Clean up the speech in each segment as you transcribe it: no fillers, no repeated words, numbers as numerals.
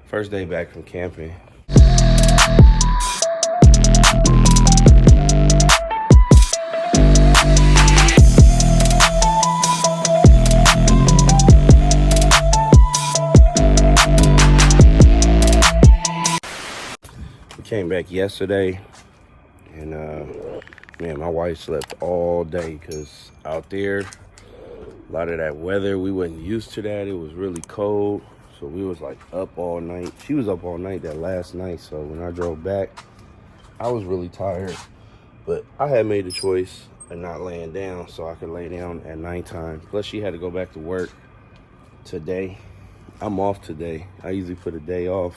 First day back from camping. We came back yesterday, and man, my wife slept all day because out there, a lot of that weather, we wasn't used to that. It was really cold. So we was like up all night. She was up all night that last night. So when I drove back, I was really tired. But I had made the choice of not laying down so I could lay down at nighttime. Plus she had to go back to work today. I'm off today. I usually put a day off.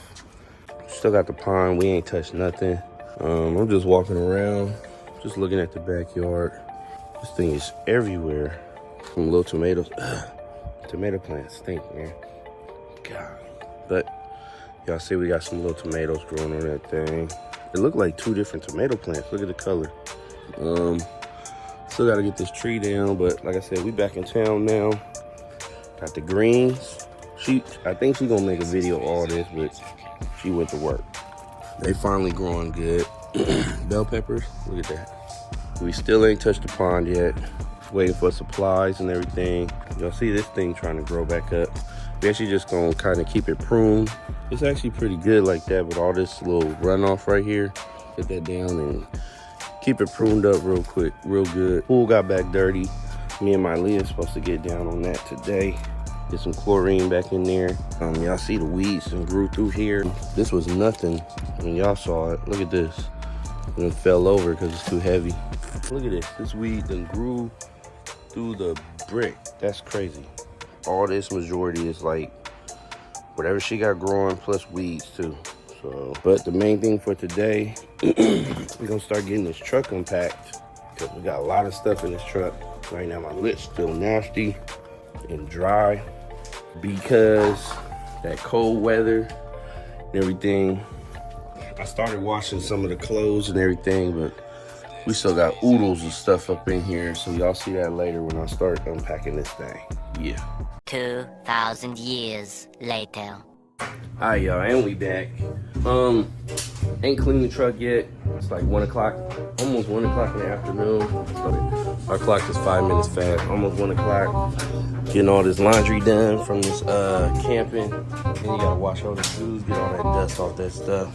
Still got the pond. We ain't touched nothing. I'm just walking around, just looking at the backyard. This thing is everywhere. Some little tomatoes. Tomato plants stink, man. God. But y'all see we got some little tomatoes growing on that thing. It looked like two different tomato plants. Look at the color. Still gotta get this tree down, but like I said, we back in town now. Got the greens. I think she's gonna make a video of all this, but she went to work. They finally growing good. Bell peppers, look at that. We still ain't touched the pond yet. Waiting for supplies and everything. Y'all see this thing trying to grow back up. We actually just gonna kind of keep it pruned. It's actually pretty good like that, with all this little runoff right here. Get that down and keep it pruned up real quick, real good. Pool got back dirty. Me and my Leah supposed to get down on that today. Get some chlorine back in there. Y'all see the weeds and grew through here. This was nothing when y'all saw it. Look at this. And it fell over because it's too heavy. Look at this. This weed then grew through the brick. That's crazy. All this majority is like whatever she got growing plus weeds too. So, but the main thing for today, we're gonna start getting this truck unpacked because we got a lot of stuff in this truck. Right now my lid's still nasty and dry because that cold weather and everything. I started washing some of the clothes and everything, but we still got oodles of stuff up in here. So y'all see that later when I start unpacking this thing. Yeah. 2,000 years later. Alright, y'all, and we back. Ain't cleaned the truck yet. It's like 1 o'clock, almost 1 o'clock in the afternoon. Our clock is 5 minutes fast, almost 1 o'clock. Getting all this laundry done from this camping. And you gotta wash all the shoes, get all that dust off that stuff.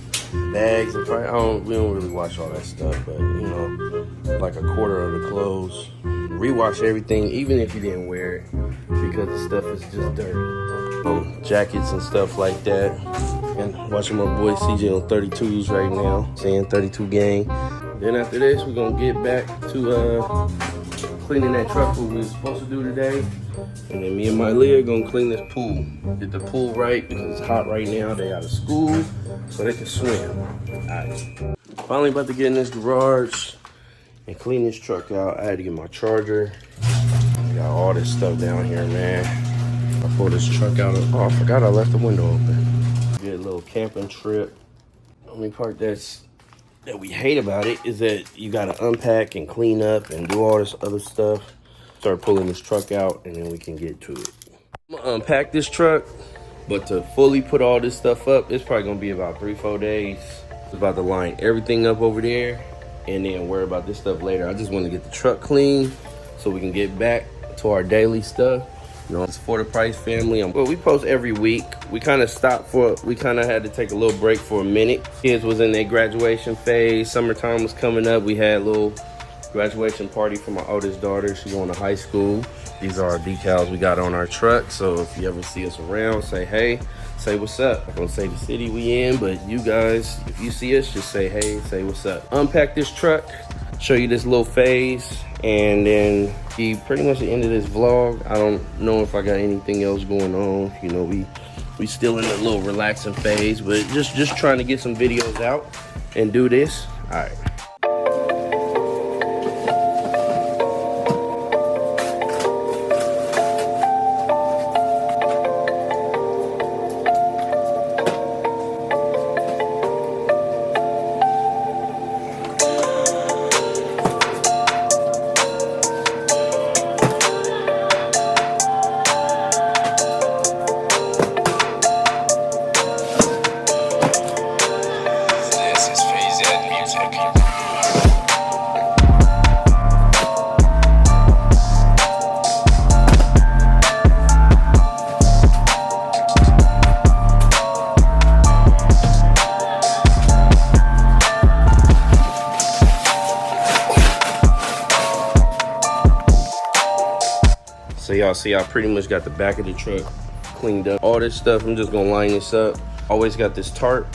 Bags and probably, we don't really wash all that stuff, but you know, like a quarter of the clothes. Rewash everything, even if you didn't wear it, because the stuff is just dirty. Jackets and stuff like that. And watching my boy CJ on 32s right now, saying 32 gang. Then after this, we're gonna get back to cleaning that truck, what we were supposed to do today. And then me and my Leah gonna clean this pool. Get the pool right because it's hot right now. They out of school, so they can swim. All right. Finally about to get in this garage and clean this truck out. I had to get my charger. I got all this stuff down here, man. I pulled this truck out. Oh, I forgot I left the window open. Get a little camping trip. The only part that we hate about it is that you gotta unpack and clean up and do all this other stuff. Start pulling this truck out and then we can get to it. I'm gonna unpack this truck, but to fully put all this stuff up, it's probably gonna be about 3-4 days. It's about to line everything up over there and then worry about this stuff later. I just want to get the truck clean so we can get back to our daily stuff. You know, it's For the Price family. Well, we post every week. We kind of had to take a little break for a minute. Kids was in their graduation phase. Summertime was coming up. We had a little graduation party for my oldest daughter. She's going to high school. These are our decals we got on our truck. So if you ever see us around, say hey, say what's up. I'm gonna say the city we in, but you guys, if you see us, just say hey, say what's up. Unpack this truck, show you this little phase, and then be pretty much the end of this vlog. I don't know if I got anything else going on. You know, we still in a little relaxing phase, but just trying to get some videos out and do this. All right. y'all see, I pretty much got the back of the truck cleaned up. All this stuff, I'm just gonna line this up. Always got this tarp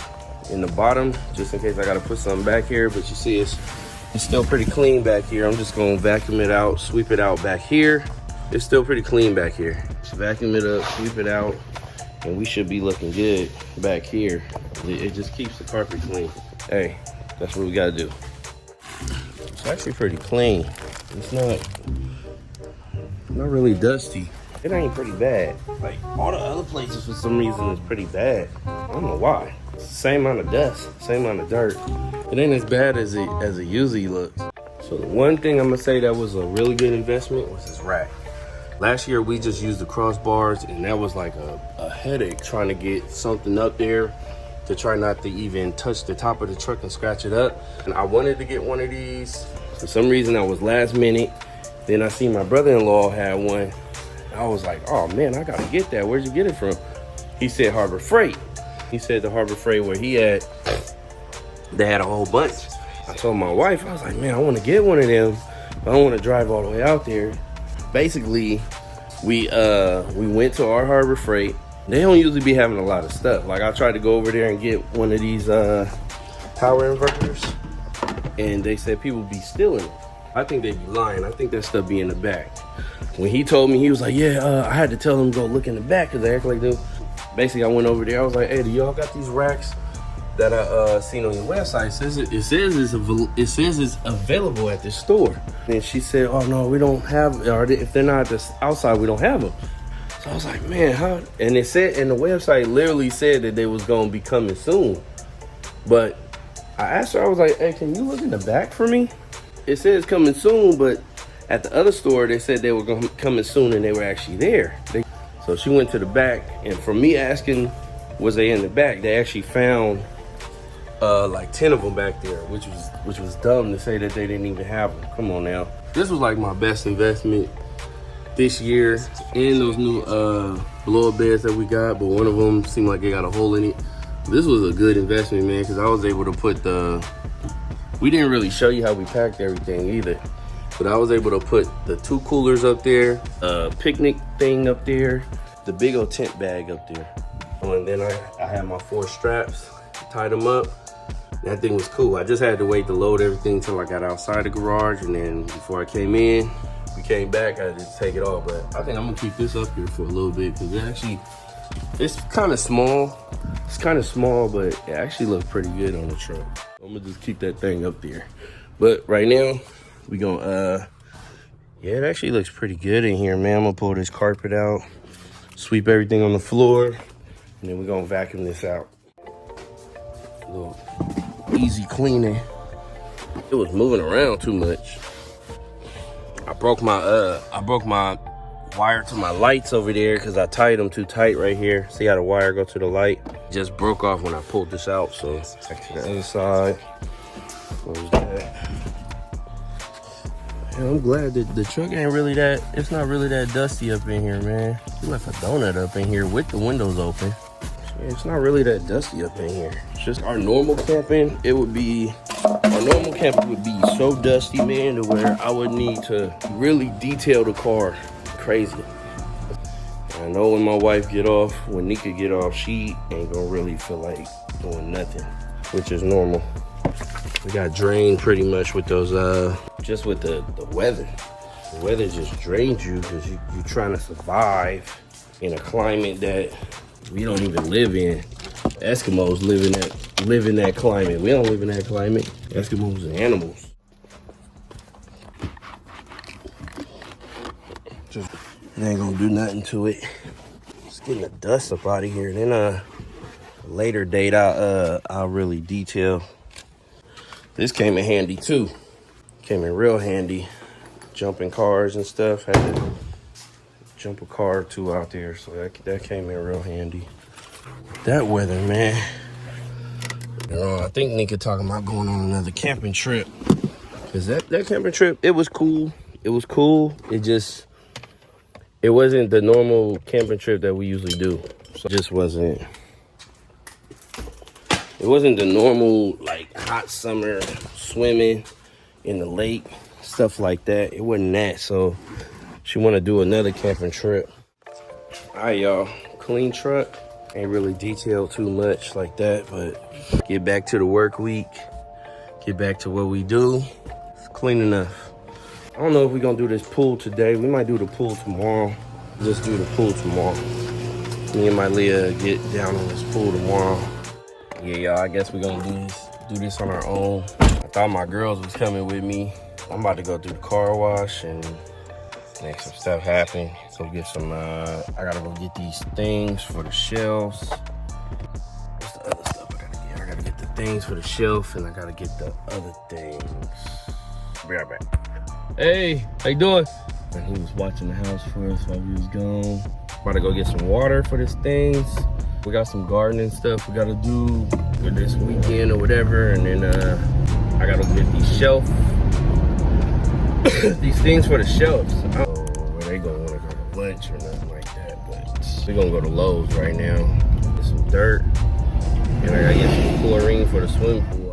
in the bottom, just in case I gotta put something back here, but you see it's still pretty clean back here. I'm just gonna vacuum it out, sweep it out back here. It's still pretty clean back here. Just vacuum it up, sweep it out, and we should be looking good back here. It just keeps the carpet clean. Hey, that's what we gotta do. It's actually pretty clean. It's not really dusty. It ain't pretty bad. Like all the other places for some reason is pretty bad. I don't know why. It's the same amount of dust, same amount of dirt. It ain't as bad as it usually looks. So the one thing I'm gonna say that was a really good investment was this rack. Last year we just used the crossbars, and that was like a headache trying to get something up there to try not to even touch the top of the truck and scratch it up. And I wanted to get one of these. For some reason I was last minute. Then I seen my brother-in-law had one. I was like, oh man, I gotta get that. Where'd you get it from? He said Harbor Freight. He said the Harbor Freight where he at, they had a whole bunch. I told my wife, I was like, man, I wanna get one of them, but I don't wanna drive all the way out there. Basically, we went to our Harbor Freight. They don't usually be having a lot of stuff. Like I tried to go over there and get one of these power inverters, and they said people be stealing it. I think they'd be lying. I think that stuff be in the back. When he told me, he was like, yeah, I had to tell them to go look in the back because they act like they. Basically, I went over there. I was like, hey, do y'all got these racks that I seen on your website? It says it's available at this store. And she said, oh no, we don't have, or if they're not outside, we don't have them. So I was like, man, how? And it said, and the website literally said that they was gonna be coming soon. But I asked her, I was like, hey, can you look in the back for me? It says coming soon, but at the other store, they said they were going to coming soon and they were actually there. So she went to the back, and from me asking, was they in the back, they actually found like 10 of them back there, which was dumb to say that they didn't even have them. Come on now. This was like my best investment this year in those new blow-up beds that we got, but one of them seemed like it got a hole in it. This was a good investment, man, because I was able to put we didn't really show you how we packed everything either, but I was able to put the 2 coolers up there, a picnic thing up there, the big old tent bag up there. And then I had my 4 straps, tied them up. That thing was cool. I just had to wait to load everything till I got outside the garage, and then before I came in, we came back, I had to take it off. But I think I'm gonna keep this up here for a little bit because it's kind of small. It's kind of small, but it actually looks pretty good on the truck. I'm gonna just keep that thing up there. But right now, we gonna, yeah, it actually looks pretty good in here, man. I'm gonna pull this carpet out, sweep everything on the floor, and then we're gonna vacuum this out. A little easy cleaning. It was moving around too much. I broke my wire to my lights over there because I tied them too tight right here. See how the wire go to the light? Just broke off when I pulled this out. So back to the other side. What was that? Yeah, I'm glad that the truck ain't really that, it's not really that dusty up in here, man. We left a donut up in here with the windows open. So yeah, it's not really that dusty up in here. It's just our normal camping, our normal camping would be so dusty, man, to where I would need to really detail the car crazy. I know when my wife get off, when Nika get off, she ain't gonna really feel like doing nothing, which is normal. We got drained pretty much with those, just with the weather. The weather just drains you because you're trying to survive in a climate that we don't even live in. Eskimos live in that climate. We don't live in that climate. Eskimos are animals. It ain't gonna do nothing to it. Just getting the dust up out of here. Then a later date I'll really detail. This came in handy too. Came in real handy. Jumping cars and stuff. Had to jump a car or two out there, so that came in real handy. That weather, man. You know, I think Nika talking about going on another camping trip. Cause that camping trip, it was cool. It was cool. It wasn't the normal camping trip that we usually do. So it just wasn't. It wasn't the normal like hot summer swimming in the lake, stuff like that. It wasn't that. So She want to do another camping trip. All right, y'all. Clean truck. Ain't really detailed too much like that, but get back to the work week. Get back to what we do. It's clean enough. I don't know if we're gonna do this pool today. We might do the pool tomorrow. Just do the pool tomorrow. Me and my Leah get down on this pool tomorrow. Yeah, y'all, I guess we're gonna do this on our own. I thought my girls was coming with me. I'm about to go through the car wash and make some stuff happen. Go get some, I gotta go get these things for the shelves. What's the other stuff I gotta get? I gotta get the things for the shelf and I gotta get the other things. Be right back. Hey, how you doing? And he was watching the house for us while we was gone. About to go get some water for these things. We got some gardening stuff we gotta do for this weekend or whatever. And then I gotta get these shelf, these things for the shelves. I don't know where they gonna wanna go to lunch or nothing like that, but we're gonna go to Lowe's right now. Get some dirt. And I gotta get some chlorine for the swimming pool.